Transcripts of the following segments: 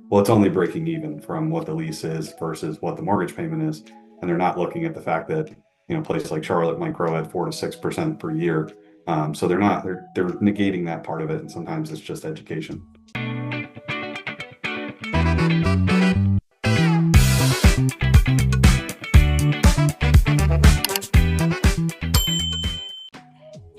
well, it's only breaking even from what the lease is versus what the mortgage payment is. And they're not looking at the fact that, places like Charlotte might grow at 4 to 6% per year. So they're negating that part of it. And sometimes it's just education.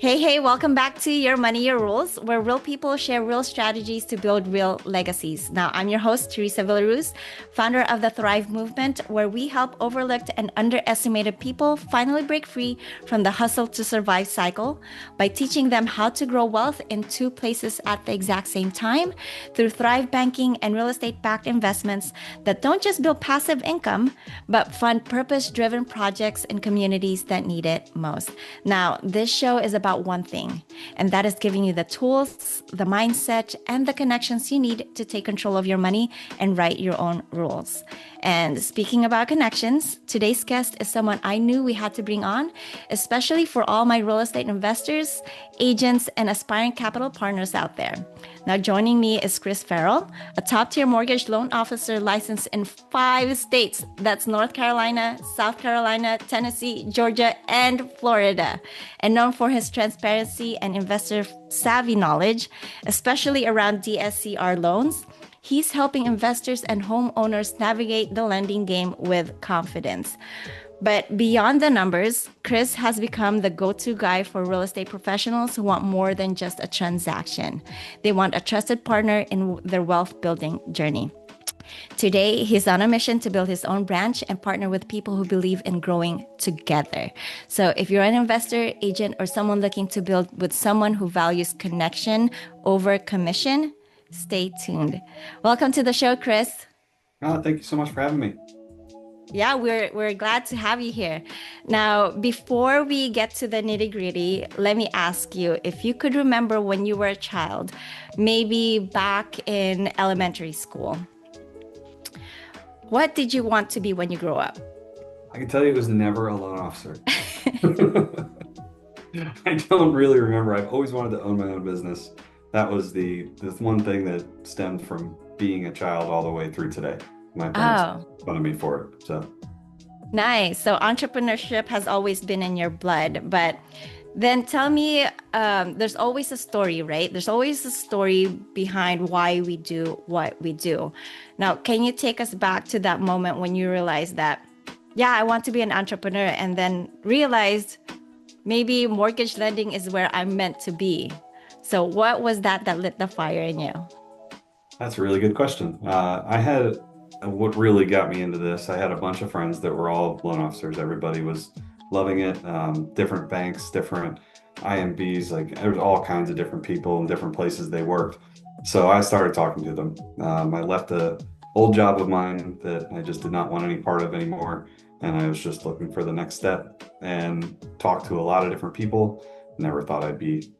Hey, welcome back to Your Money, Your Rules, where real people share real strategies to build real legacies. Now, I'm your host, Teresa Villaruz, founder of the Thrive Movement, where we help overlooked and underestimated people finally break free from the hustle to survive cycle by teaching them how to grow wealth in two places at the exact same time through Thrive banking and real estate-backed investments that don't just build passive income, but fund purpose-driven projects in communities that need it most. Now, this show is about one thing, and that is giving you the tools, the mindset, and the connections you need to take control of your money and write your own rules. And speaking about connections, today's guest is someone I knew we had to bring on, especially for all my real estate investors, agents, and aspiring capital partners out there. Now, joining me is Chris Farrell, a top-tier mortgage loan officer licensed in 5 states. That's North Carolina, South Carolina, Tennessee, Georgia, and Florida, and known for his transparency and investor savvy knowledge, especially around DSCR loans. He's helping investors and homeowners navigate the lending game with confidence. But beyond the numbers, Chris has become the go-to guy for real estate professionals who want more than just a transaction. They want a trusted partner in their wealth building journey. Today, he's on a mission to build his own branch and partner with people who believe in growing together. So if you're an investor, agent, or someone looking to build with someone who values connection over commission, stay tuned. Welcome to the show, Chris. Thank you so much for having me. Yeah, we're glad to have you here. Now, before we get to the nitty-gritty, let me ask you if you could remember when you were a child, maybe back in elementary school. What did you want to be when you grow up? I can tell you it was never a loan officer. I don't really remember. I've always wanted to own my own business. That was the one thing that stemmed from being a child all the way through today. My parents made fun of me for it. So nice. So entrepreneurship has always been in your blood. But then tell me, there's always a story, right? There's always a story behind why we do what we do. Now, can you take us back to that moment when you realized that, yeah, I want to be an entrepreneur, and then realized maybe mortgage lending is where I'm meant to be? So what was that lit the fire in you? that's a really good question. What really got me into this, I had a bunch of friends that were all loan officers. Everybody was loving it. Different banks, different IMBs, like there was all kinds of different people and different places they worked. So I started talking to them. I left a old job of mine that I just did not want any part of anymore. And I was just looking for the next step and talked to a lot of different people. Never thought I'd be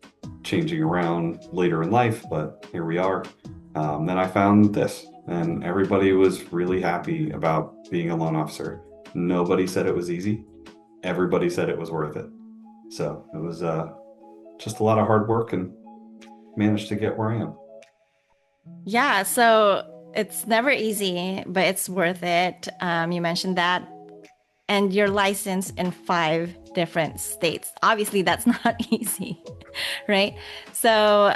changing around later in life, but here we are. Then I found this, and everybody was really happy about being a loan officer. Nobody said it was easy. Everybody said it was worth it. So it was just a lot of hard work and managed to get where I am. Yeah, so it's never easy, but it's worth it. You mentioned that. And you're licensed in 5 different states. Obviously, that's not easy, right? So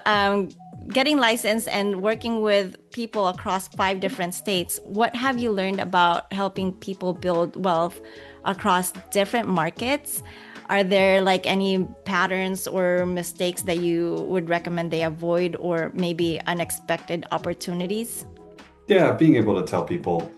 getting licensed and working with people across 5 different states, what have you learned about helping people build wealth across different markets? Are there like any patterns or mistakes that you would recommend they avoid, or maybe unexpected opportunities? Yeah, being able to tell people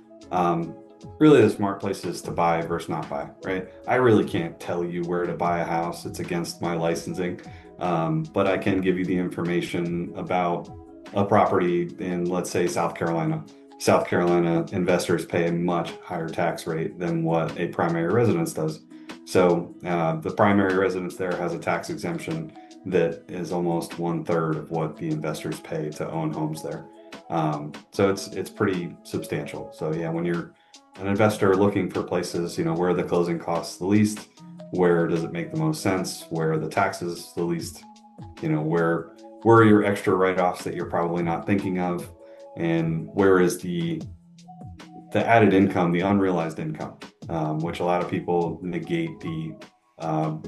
really the smart places to buy versus not buy, right? I really can't tell you where to buy a house. It's against my licensing. But I can give you the information about a property in, let's say, South Carolina. South Carolina investors pay a much higher tax rate than what a primary residence does. So the primary residence there has a tax exemption that is almost 1/3 of what the investors pay to own homes there. So it's pretty substantial. So yeah, when you're an investor looking for places, where are the closing costs the least, where does it make the most sense, where are the taxes the least, where are your extra write-offs that you're probably not thinking of, And where is the added income, the unrealized income, which a lot of people negate the um,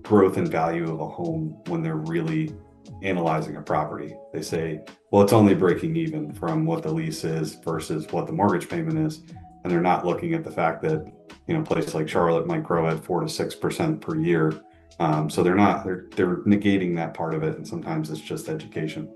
growth and value of a home when they're really analyzing a property. They say, well, it's only breaking even from what the lease is versus what the mortgage payment is. And they're not looking at the fact that, a place like Charlotte might grow at 4 to 6% per year. So they're negating that part of it. And sometimes it's just education.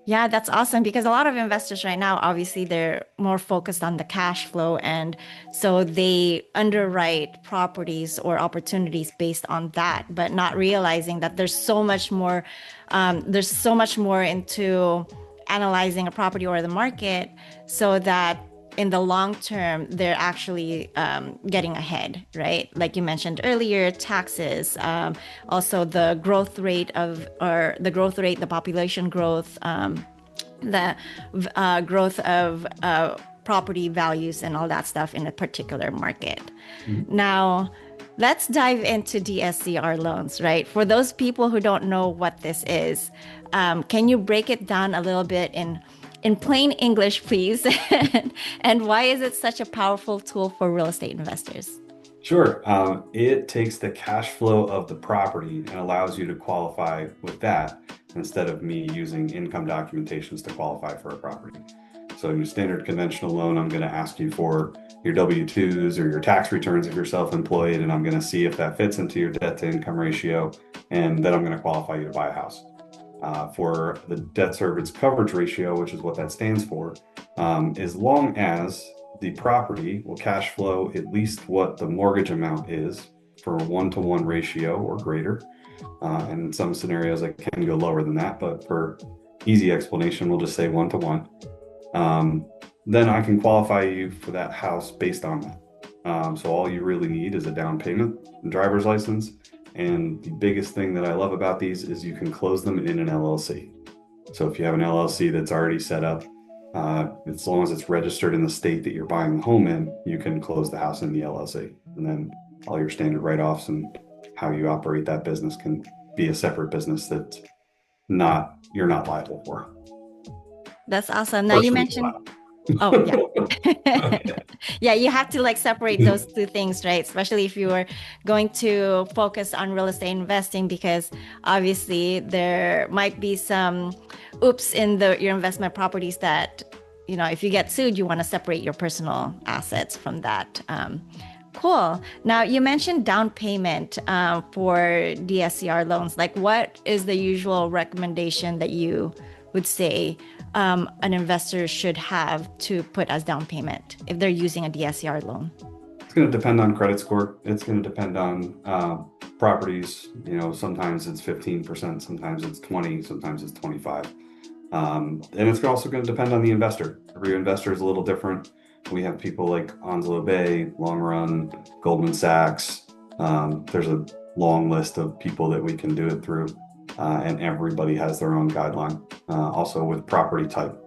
Yeah, that's awesome because a lot of investors right now, obviously, they're more focused on the cash flow. And so they underwrite properties or opportunities based on that, but not realizing that there's so much more into analyzing a property or the market so that in the long term, they're actually getting ahead, right? Like you mentioned earlier, taxes, also the growth rate the population growth, the growth of property values and all that stuff in a particular market. Mhm. Now, let's dive into DSCR loans, right? For those people who don't know what this is, can you break it down a little bit in plain English, please? And why is it such a powerful tool for real estate investors? Sure. It takes the cash flow of the property and allows you to qualify with that instead of me using income documentations to qualify for a property. So your standard conventional loan, I'm going to ask you for your W-2s or your tax returns if you're self-employed, and I'm going to see if that fits into your debt to income ratio, and then I'm going to qualify you to buy a house. For the debt service coverage ratio, which is what that stands for, as long as the property will cash flow at least what the mortgage amount is for a 1-to-1 ratio or greater. And in some scenarios, it can go lower than that, but for easy explanation, we'll just say 1-to-1. Um, then I can qualify you for that house based on that. So all you really need is a down payment and driver's license. And the biggest thing that I love about these is you can close them in an LLC. So if you have an LLC that's already set up, as long as it's registered in the state that you're buying the home in, you can close the house in the LLC. And then all your standard write-offs and how you operate that business can be a separate business that you're not liable for. That's awesome. Now you Personally mentioned, oh yeah. liable. Yeah, you have to like separate those two things, right? Especially if you are going to focus on real estate investing, because obviously there might be some oops in your investment properties that, if you get sued, you want to separate your personal assets from that. Cool. Now you mentioned down payment for DSCR loans. Like, what is the usual recommendation that you would say an investor should have to put as down payment if they're using a DSCR loan? It's going to depend on credit score. It's going to depend on properties. Sometimes it's 15%, sometimes it's 20, sometimes it's 25. And it's also going to depend on the investor. Every investor is a little different. We have people like Onslow Bay, Long Run, Goldman Sachs. There's a long list of people that we can do it through, and everybody has their own guideline. Also with property type,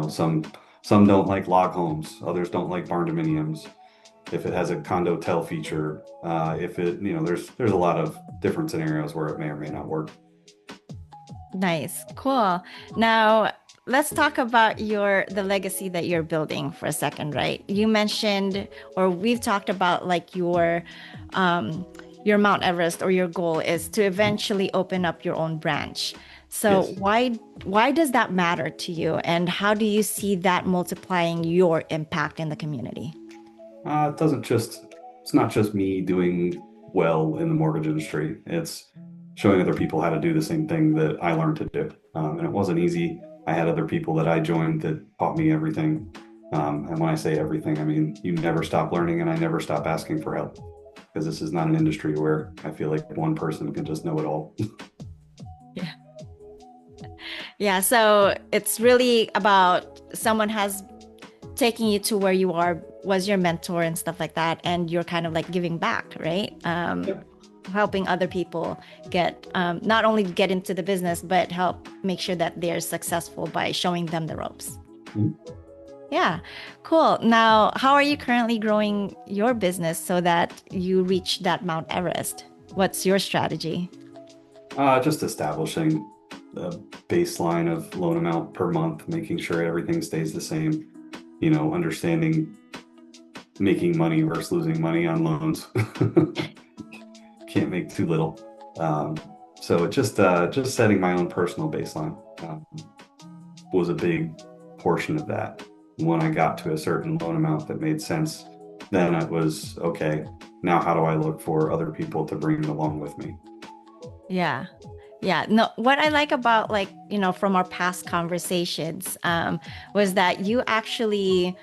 some don't like log homes, others don't like barn dominiums. If it has a condo tel feature, if it, there's a lot of different scenarios where it may or may not work. Nice. Cool. Now, let's talk about the legacy that you're building for a second, right? You mentioned, or we've talked about like your Mount Everest, or your goal is to eventually open up your own branch. So Yes. why does that matter to you, and how do you see that multiplying your impact in the community? It's not just me doing well in the mortgage industry. It's showing other people how to do the same thing that I learned to do. And it wasn't easy. I had other people that I joined that taught me everything. And when I say everything, I mean, you never stop learning, and I never stop asking for help, because this is not an industry where I feel like one person can just know it all. Yeah. Yeah, so it's really about someone has taken you to where you are, was your mentor and stuff like that, and you're kind of like giving back, right? Yep. Helping other people get not only get into the business, but help make sure that they're successful by showing them the ropes. Mhm. Yeah, cool. Now, how are you currently growing your business so that you reach that Mount Everest? What's your strategy? Just establishing a baseline of loan amount per month, making sure everything stays the same, understanding making money versus losing money on loans. Can't make too little. Um, so it just setting my own personal baseline was a big portion of that. When I got to a certain loan amount that made sense, then it was okay. Now, how do I look for other people to bring along with me? Yeah. Yeah. No, what I like about like, from our past conversations, was that you actually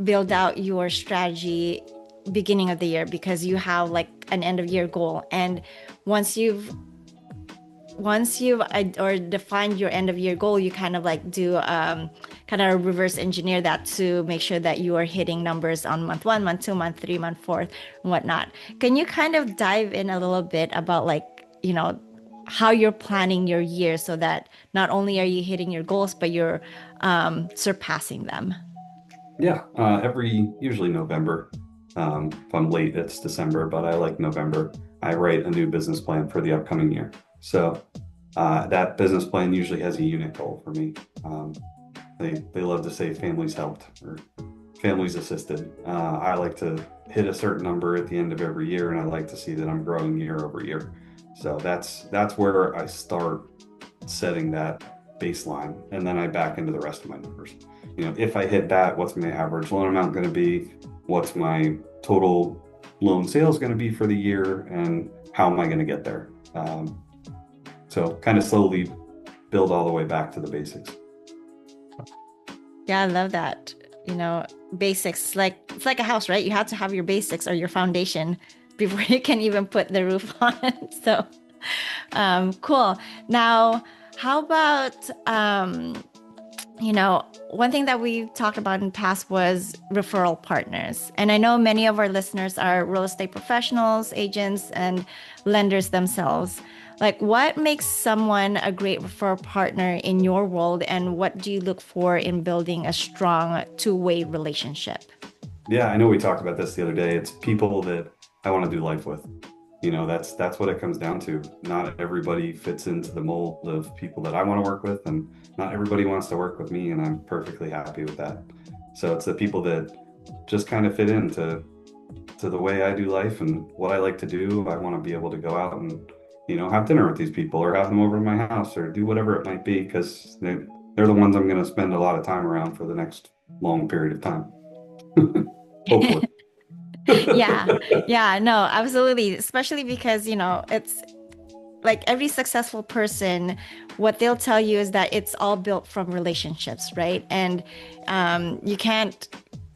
build out your strategy beginning of the year because you have like an end of year goal. And once you've or defined your end of year goal, you kind of like do kind of reverse engineer that to make sure that you are hitting numbers on month one, month two, month three, month four, and whatnot. Can you kind of dive in a little bit about like, how you're planning your year so that not only are you hitting your goals, but you're surpassing them? Yeah, usually November. If I'm late, it's December, but I like November. I write a new business plan for the upcoming year. So that business plan usually has a unit goal for me. They love to say families helped or families assisted. I like to hit a certain number at the end of every year, and I like to see that I'm growing year over year. So that's where I start setting that baseline, and then I back into the rest of my numbers. If I hit that, what's my average loan amount going to be? What's my total loan sales going to be for the year? And how am I going to get there? So kind of slowly build all the way back to the basics. Yeah, I love that. Basics, like it's like a house, right? You have to have your basics or your foundation before you can even put the roof on. So, cool. Now, how about one thing that we've talked about in the past was referral partners. And I know many of our listeners are real estate professionals, agents, and lenders themselves. Like, what makes someone a great referral partner in your world, and what do you look for in building a strong two-way relationship? Yeah, I know we talked about this the other day. It's people that I want to do life with. That's what it comes down to. Not everybody fits into the mold of people that I want to work with, and not everybody wants to work with me, and I'm perfectly happy with that. So it's the people that just kind of fit into the way I do life and what I like to do. I want to be able to go out and, have dinner with these people or have them over to my house or do whatever it might be because they're the ones I'm going to spend a lot of time around for the next long period of time. Hopefully. Yeah, yeah, no, absolutely. Especially because, it's like every successful person, what they'll tell you is that it's all built from relationships, right? And you can't,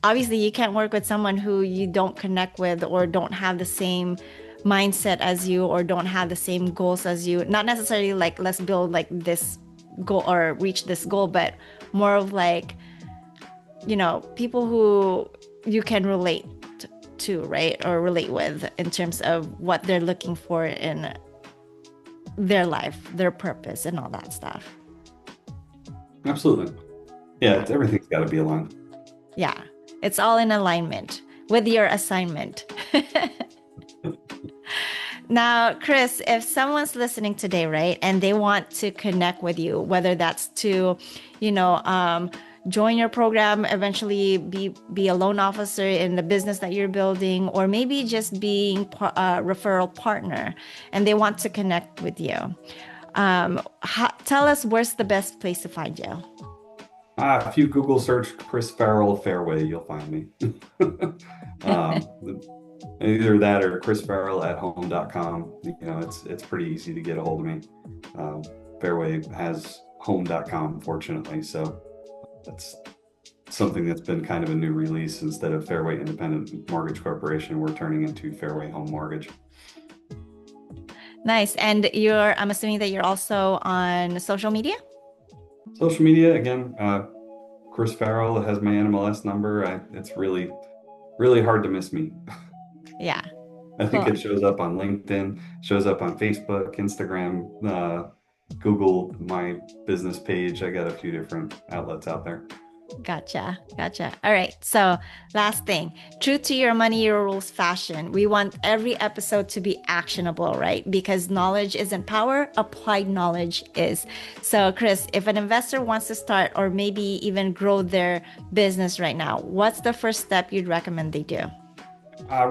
obviously, you can't work with someone who you don't connect with or don't have the same mindset as you or don't have the same goals as you. Not necessarily like, let's build like this goal or reach this goal, but more of like, people who you can relate to, right? Or relate with in terms of what they're looking for in their life, their purpose, and all that stuff. Absolutely. Yeah, Yeah. everything's got to be aligned. Yeah. It's all in alignment with your assignment. Now, Chris, if someone's listening today, right, and they want to connect with you, whether that's to, you know, um, join your program, eventually be a loan officer in the business that you're building, or maybe just being a referral partner, and they want to connect with you, tell us where's the best place to find you. If you Google search Chris Farrell Fairway, you'll find me. um, Either that or Chris Farrell at home.com. It's pretty easy to get a hold of me. Um, Fairway has home.com, fortunately. So that's something that's been kind of a new release. Instead of Fairway Independent Mortgage Corporation, we're turning into Fairway Home Mortgage. Nice. And I'm assuming that you're also on social media? Social media, again, Chris Farrell has my NMLS number. It's really, really hard to miss me. Yeah. I think Cool. it shows up on LinkedIn, shows up on Facebook, Instagram, Google, my business page. I got a few different outlets out there. Gotcha. Gotcha. All right. So, last thing, true to your money, your rules fashion. We want every episode to be actionable, right? Because knowledge isn't power, applied knowledge is. So, Chris, if an investor wants to start or maybe even grow their business right now, what's the first step you'd recommend they do?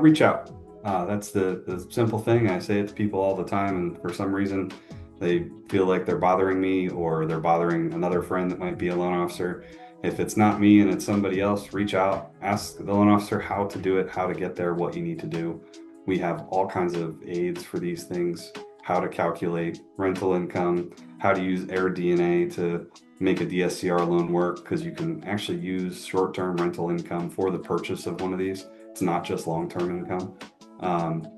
Reach out. That's the simple thing. I say it to people all the time, and for some reason, they feel like they're bothering me or they're bothering another friend that might be a loan officer. If it's not me and it's somebody else, reach out, ask the loan officer how to do it, how to get there, what you need to do. We have all kinds of aids for these things, how to calculate rental income, how to use AirDNA to make a DSCR loan work, because you can actually use short-term rental income for the purchase of one of these. It's not just long-term income.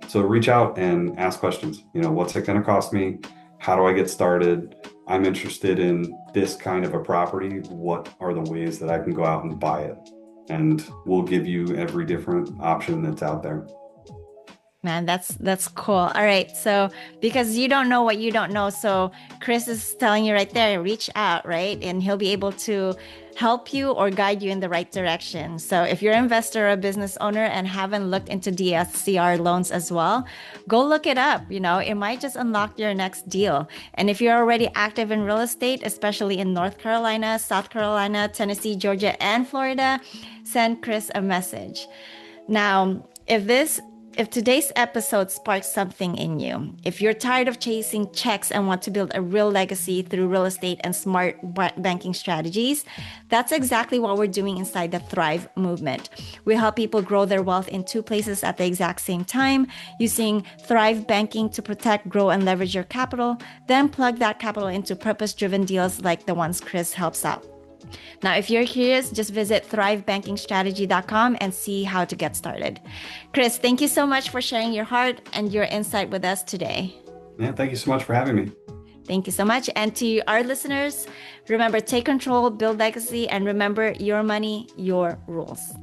So reach out and ask questions. What's it going to cost me? How do I get started? I'm interested in this kind of a property. What are the ways that I can go out and buy it? And we'll give you every different option that's out there. Man, that's cool. All right. So because you don't know what you don't know, so Chris is telling you right there, reach out, right? And he'll be able to help you or guide you in the right direction. So if you're an investor or a business owner and haven't looked into DSCR loans as well, go look it up. It might just unlock your next deal. And if you're already active in real estate, especially in North Carolina, South Carolina, Tennessee, Georgia, and Florida, send Chris a message. Now, if today's episode sparks something in you, if you're tired of chasing checks and want to build a real legacy through real estate and smart banking strategies, that's exactly what we're doing inside the Thrive movement. We help people grow their wealth in two places at the exact same time, using Thrive banking to protect, grow, and leverage your capital, then plug that capital into purpose-driven deals like the ones Chris helps out. Now, if you're curious, just visit thrivebankingstrategy.com and see how to get started. Chris, thank you so much for sharing your heart and your insight with us today. Yeah, thank you so much for having me. Thank you so much. And to our listeners, remember, take control, build legacy, and remember, your money, your rules.